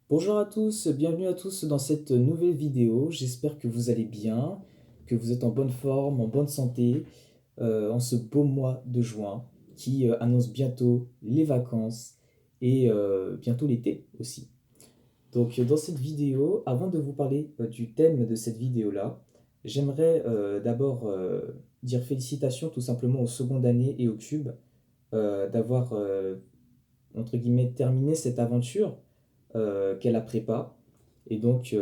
Bonjour à tous, bienvenue à tous dans cette nouvelle vidéo. J'espère que vous allez bien, que vous êtes en bonne forme, en bonne santé, en ce beau mois de juin qui annonce bientôt les vacances et bientôt l'été aussi. Donc dans cette vidéo, avant de vous parler du thème de cette vidéo-là, j'aimerais d'abord dire félicitations tout simplement aux secondes années et au Cube d'avoir entre guillemets terminé cette aventure qu'est la prépa. Et donc,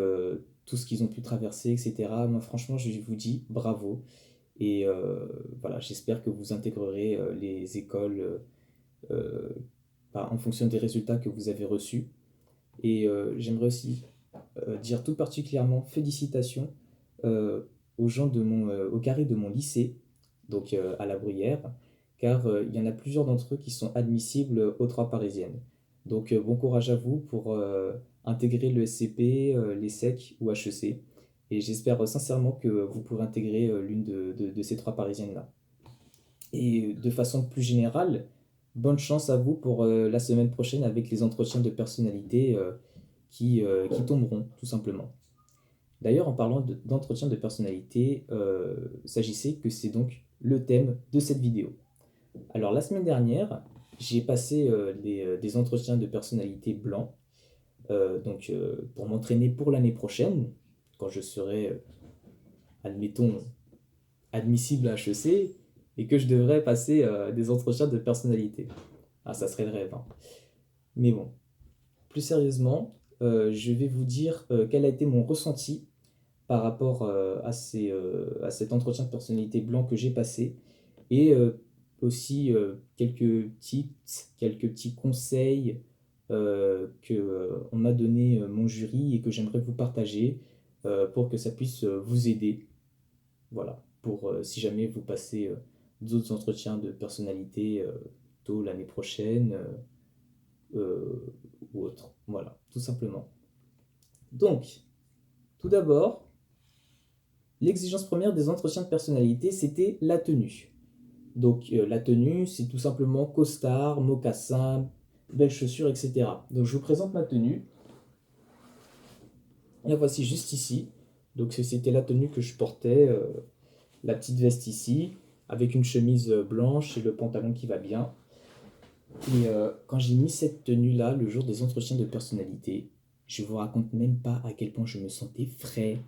tout ce qu'ils ont pu traverser, etc. Moi, franchement, je vous dis bravo. Et voilà, j'espère que vous intégrerez les écoles en fonction des résultats que vous avez reçus. Et j'aimerais aussi dire tout particulièrement félicitations euh, aux gens au carré de mon lycée, donc à la Bruyère, car il y en a plusieurs d'entre eux qui sont admissibles aux trois parisiennes. Donc bon courage à vous pour intégrer le SCP, les SEC ou HEC. Et j'espère sincèrement que vous pourrez intégrer l'une de ces trois parisiennes-là. Et de façon plus générale, bonne chance à vous pour la semaine prochaine avec les entretiens de personnalité qui tomberont, tout simplement. D'ailleurs, en parlant d'entretien de personnalité, s'agissait que c'est donc le thème de cette vidéo. Alors, la semaine dernière, j'ai passé des entretiens de personnalité blancs, pour m'entraîner pour l'année prochaine, quand je serai, admettons, admissible à HEC, et que je devrais passer des entretiens de personnalité. Ah, ça serait le rêve, hein. Mais bon, plus sérieusement, je vais vous dire quel a été mon ressenti par rapport à cet entretien de personnalité blanc que j'ai passé et aussi quelques tips, quelques petits conseils que on m'a donné mon jury et que j'aimerais vous partager pour que ça puisse vous aider. Voilà, pour si jamais vous passez d'autres entretiens de personnalité tôt l'année prochaine ou autre. Voilà, tout simplement. Donc, tout d'abord, l'exigence première des entretiens de personnalité, c'était la tenue. Donc la tenue, c'est tout simplement costard, mocassin, belles chaussures, etc. Donc je vous présente ma tenue. La voici juste ici. Donc c'était la tenue que je portais, la petite veste ici, avec une chemise blanche et le pantalon qui va bien. Et quand j'ai mis cette tenue-là, le jour des entretiens de personnalité, je vous raconte même pas à quel point je me sentais frais.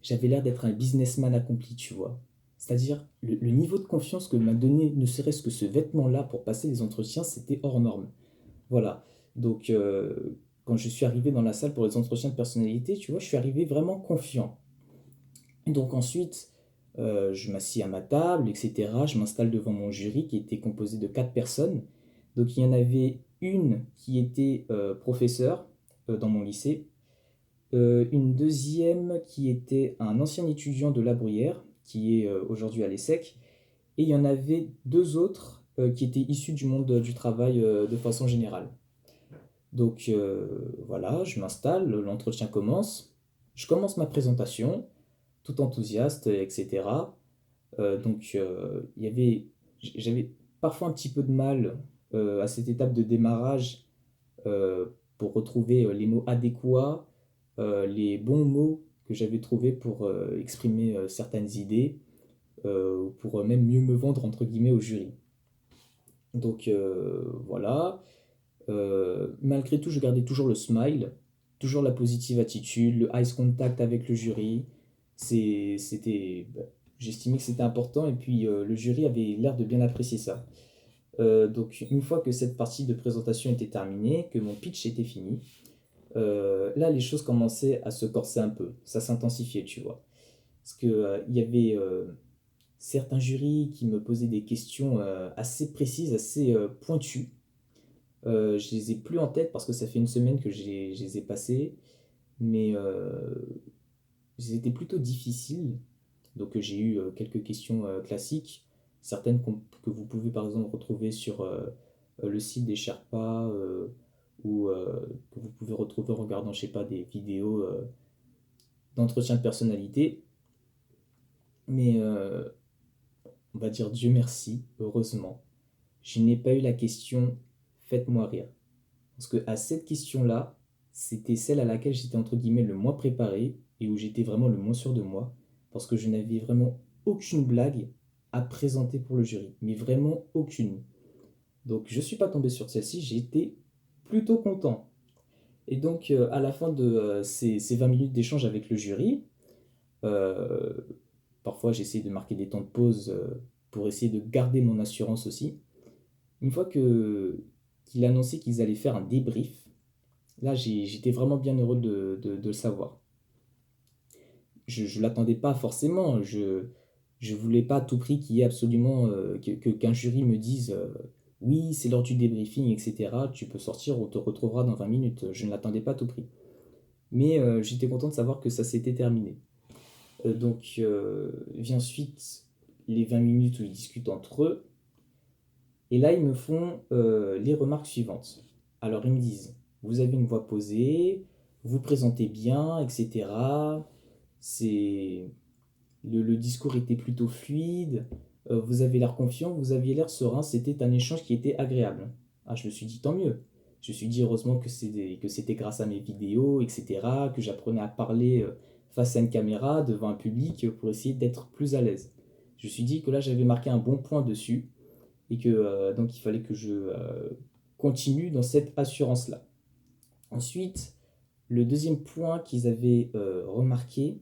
J'avais l'air d'être un businessman accompli, tu vois. C'est-à-dire, le niveau de confiance que m'a donné ne serait-ce que ce vêtement-là pour passer les entretiens, c'était hors norme. Voilà. Donc, quand je suis arrivé dans la salle pour les entretiens de personnalité, tu vois, je suis arrivé vraiment confiant. Donc ensuite, je m'assis à ma table, etc. Je m'installe devant mon jury qui était composé de quatre personnes. Donc il y en avait une qui était professeure dans mon lycée, une deuxième qui était un ancien étudiant de La Bruyère, qui est aujourd'hui à l'ESSEC, et il y en avait deux autres qui étaient issus du monde du travail de façon générale. Donc voilà, je m'installe, l'entretien commence, je commence ma présentation, tout enthousiaste, etc. J'avais parfois un petit peu de mal à cette étape de démarrage euh, pour retrouver les mots adéquats, les bons mots que j'avais trouvés pour exprimer certaines idées, ou pour même mieux me vendre entre guillemets au jury. Donc voilà. Malgré tout, je gardais toujours le smile, toujours la positive attitude, le eye contact avec le jury. Bah, j'estimais que c'était important et puis le jury avait l'air de bien apprécier ça. Donc une fois que cette partie de présentation était terminée, que mon pitch était fini, là les choses commençaient à se corser un peu, ça s'intensifiait, tu vois. Parce que il y avait certains jurys qui me posaient des questions assez précises, assez pointues. Je les ai plus en tête parce que ça fait une semaine que je les ai passés, mais ils étaient plutôt difficiles. Donc j'ai eu quelques questions classiques, certaines que vous pouvez par exemple retrouver sur le site des Sherpas ou que vous pouvez retrouver en regardant, je sais pas, des vidéos d'entretien de personnalité. Mais on va dire Dieu merci, heureusement, je n'ai pas eu la question faites-moi rire. Parce que à cette question-là, c'était celle à laquelle j'étais entre guillemets le moins préparé et où j'étais vraiment le moins sûr de moi, parce que je n'avais vraiment aucune blague à présenter pour le jury, mais vraiment aucune. Donc je ne suis pas tombé sur celle-ci, j'ai été plutôt content. Et donc à la fin de ces 20 minutes d'échange avec le jury, euh, parfois j'essaie de marquer des temps de pause pour essayer de garder mon assurance aussi. Une fois qu'il a annoncé qu'ils allaient faire un débrief, là j'étais vraiment bien heureux de le savoir. Je ne l'attendais pas forcément, je voulais pas à tout prix qu'il y ait absolument qu'un jury me dise oui, c'est l'heure du débriefing, etc. Tu peux sortir, on te retrouvera dans 20 minutes. Je ne l'attendais pas à tout prix. Mais j'étais content de savoir que ça s'était terminé. Vient ensuite les 20 minutes où ils discutent entre eux. Et là, ils me font les remarques suivantes. Alors, ils me disent, vous avez une voix posée, vous présentez bien, etc. C'est... le discours était plutôt fluide, vous avez l'air confiant, vous aviez l'air serein, c'était un échange qui était agréable. Ah, je me suis dit, tant mieux. Je me suis dit, heureusement que c'était grâce à mes vidéos, etc., que j'apprenais à parler face à une caméra, devant un public, pour essayer d'être plus à l'aise. Je me suis dit que là, j'avais marqué un bon point dessus, et que donc il fallait que je continue dans cette assurance-là. Ensuite, le deuxième point qu'ils avaient remarqué,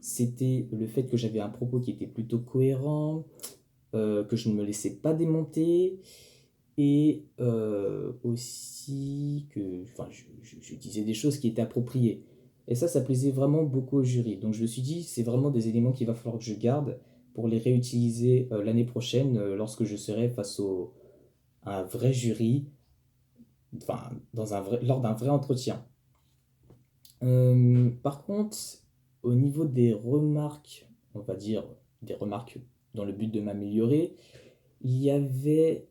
c'était le fait que j'avais un propos qui était plutôt cohérent, que je ne me laissais pas démonter, et aussi que enfin, je disais des choses qui étaient appropriées. Et ça plaisait vraiment beaucoup au jury. Donc je me suis dit, c'est vraiment des éléments qu'il va falloir que je garde pour les réutiliser l'année prochaine lorsque je serai face à un vrai jury, enfin, lors d'un vrai entretien. Par contre, au niveau des remarques, on va dire des remarques dans le but de m'améliorer, il y avait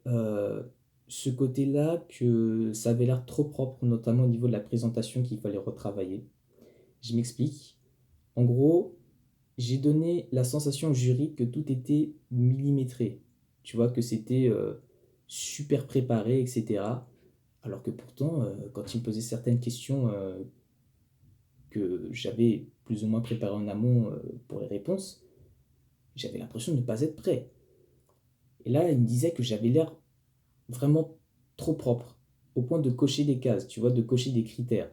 ce côté-là que ça avait l'air trop propre, notamment au niveau de la présentation qu'il fallait retravailler. Je m'explique. En gros, j'ai donné la sensation au jury que tout était millimétré. Tu vois, que c'était super préparé, etc. Alors que pourtant, quand il me posait certaines questions que j'avais plus ou moins préparées en amont pour les réponses, j'avais l'impression de ne pas être prêt. Et là, il me disait que j'avais l'air vraiment trop propre, au point de cocher des cases, tu vois, de cocher des critères.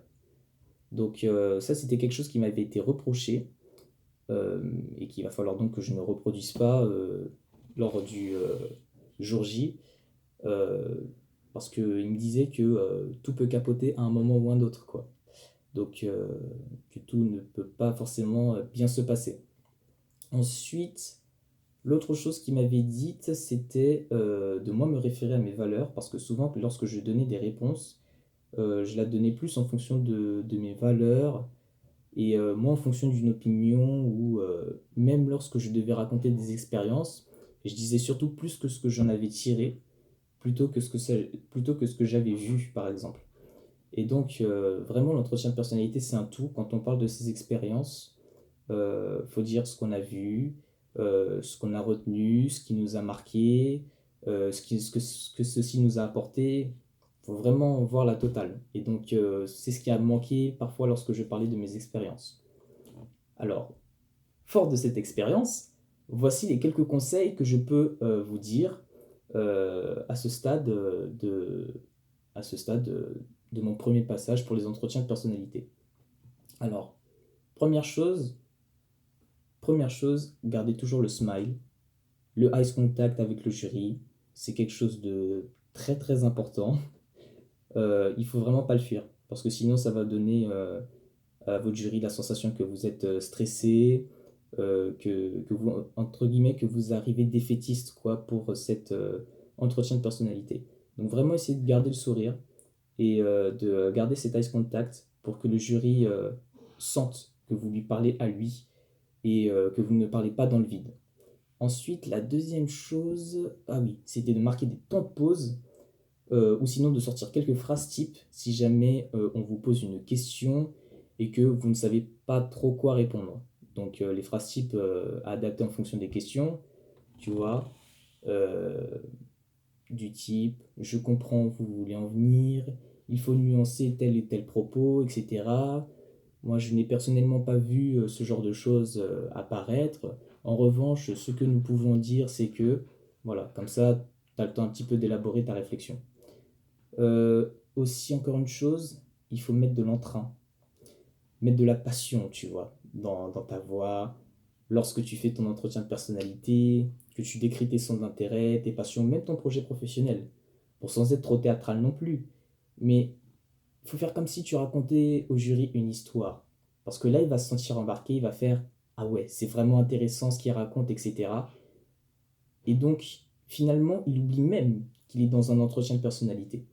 Donc ça, c'était quelque chose qui m'avait été reproché et qu'il va falloir donc que je ne reproduise pas lors du jour J, euh, parce qu'il me disait que tout peut capoter à un moment ou un autre, quoi. Donc que tout ne peut pas forcément bien se passer. Ensuite, l'autre chose qu'il m'avait dite, c'était de moi me référer à mes valeurs, parce que souvent, lorsque je donnais des réponses, je la donnais plus en fonction de mes valeurs et moins en fonction d'une opinion ou même lorsque je devais raconter des expériences, je disais surtout plus que ce que j'en avais tiré plutôt que ce que j'avais vu, par exemple. Et donc, vraiment, l'entretien de personnalité, c'est un tout. Quand on parle de ces expériences, faut dire ce qu'on a vu, ce qu'on a retenu, ce qui nous a marqué, ce que ceci nous a apporté. Il faut vraiment voir la totale. Et donc, c'est ce qui a manqué parfois lorsque je parlais de mes expériences. Alors, fort de cette expérience, voici les quelques conseils que je peux vous dire à ce stade, à ce stade de mon premier passage pour les entretiens de personnalité. Alors, première chose, gardez toujours le smile, le eye contact avec le jury, c'est quelque chose de très très important. Il faut vraiment pas le fuir, parce que sinon ça va donner à votre jury la sensation que vous êtes stressé, que vous, entre guillemets, que vous arrivez défaitiste quoi, pour cet entretien de personnalité. Donc vraiment essayez de garder le sourire et de garder cet eye contact pour que le jury sente que vous lui parlez à lui et que vous ne parlez pas dans le vide. Ensuite, la deuxième chose, ah oui, c'était de marquer des temps de pause ou sinon de sortir quelques phrases types si jamais on vous pose une question et que vous ne savez pas trop quoi répondre. Donc les phrases types à adapter en fonction des questions, tu vois, euh, du type je comprends où vous voulez en venir, il faut nuancer tel et tel propos, etc. Moi, je n'ai personnellement pas vu ce genre de choses apparaître. En revanche, ce que nous pouvons dire, c'est que, voilà, comme ça, tu as le temps un petit peu d'élaborer ta réflexion. Aussi, encore une chose, il faut mettre de l'entrain, mettre de la passion, tu vois, dans ta voix, lorsque tu fais ton entretien de personnalité, que tu décris tes centres d'intérêt, tes passions, même ton projet professionnel. Bon, sans être trop théâtral non plus, mais il faut faire comme si tu racontais au jury une histoire. Parce que là, il va se sentir embarqué, il va faire ah ouais, c'est vraiment intéressant ce qu'il raconte, etc. Et donc, finalement, il oublie même qu'il est dans un entretien de personnalité.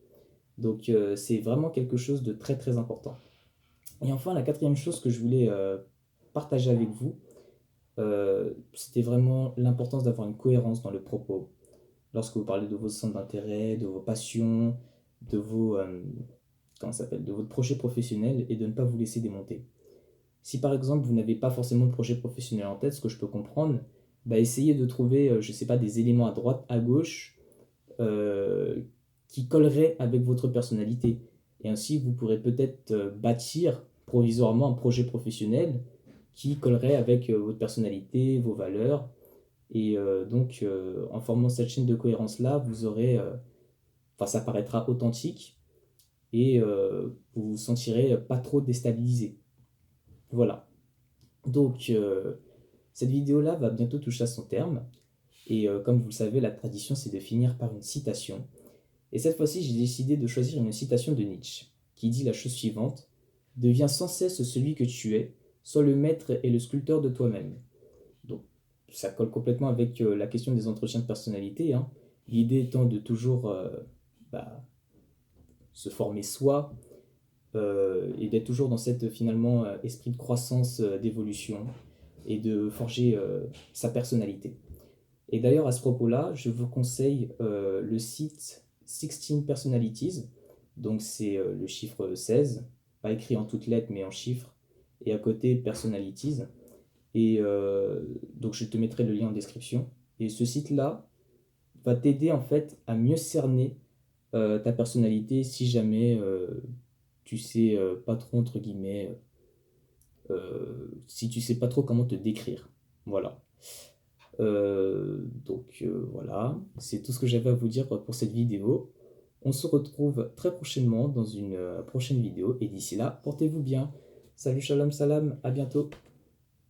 Donc, c'est vraiment quelque chose de très très important. Et enfin, la quatrième chose que je voulais partager avec vous, c'était vraiment l'importance d'avoir une cohérence dans le propos. Lorsque vous parlez de vos centres d'intérêt, de vos passions, de vos, comment ça s'appelle, de votre projet professionnel et de ne pas vous laisser démonter. Si par exemple vous n'avez pas forcément de projet professionnel en tête, ce que je peux comprendre, bah essayez de trouver, je sais pas, des éléments à droite, à gauche, euh, qui colleraient avec votre personnalité. Et ainsi, vous pourrez peut-être bâtir provisoirement un projet professionnel qui collerait avec votre personnalité, vos valeurs. Et donc, en formant cette chaîne de cohérence-là, vous aurez, enfin, ça paraîtra authentique et vous vous sentirez pas trop déstabilisé. Voilà. Donc, cette vidéo-là va bientôt toucher à son terme. Et comme vous le savez, la tradition, c'est de finir par une citation. Et cette fois-ci, j'ai décidé de choisir une citation de Nietzsche, qui dit la chose suivante: deviens sans cesse celui que tu es, sois le maître et le sculpteur de toi-même. Donc, ça colle complètement avec la question des entretiens de personnalité, hein. L'idée étant de toujours bah, se former soi, et d'être toujours dans cette finalement esprit de croissance, d'évolution et de forger sa personnalité. Et d'ailleurs, à ce propos-là, je vous conseille le site 16 Personalities. Donc, c'est le chiffre 16, pas écrit en toutes lettres, mais en chiffres. Et à côté, Personalities. Et donc, je te mettrai le lien en description. Et ce site-là va t'aider en fait à mieux cerner ta personnalité si jamais tu sais pas trop, entre guillemets, si tu sais pas trop comment te décrire. Voilà. Voilà, c'est tout ce que j'avais à vous dire pour cette vidéo. On se retrouve très prochainement dans une prochaine vidéo et d'ici là, portez-vous bien. Salut, shalom, salam, à bientôt.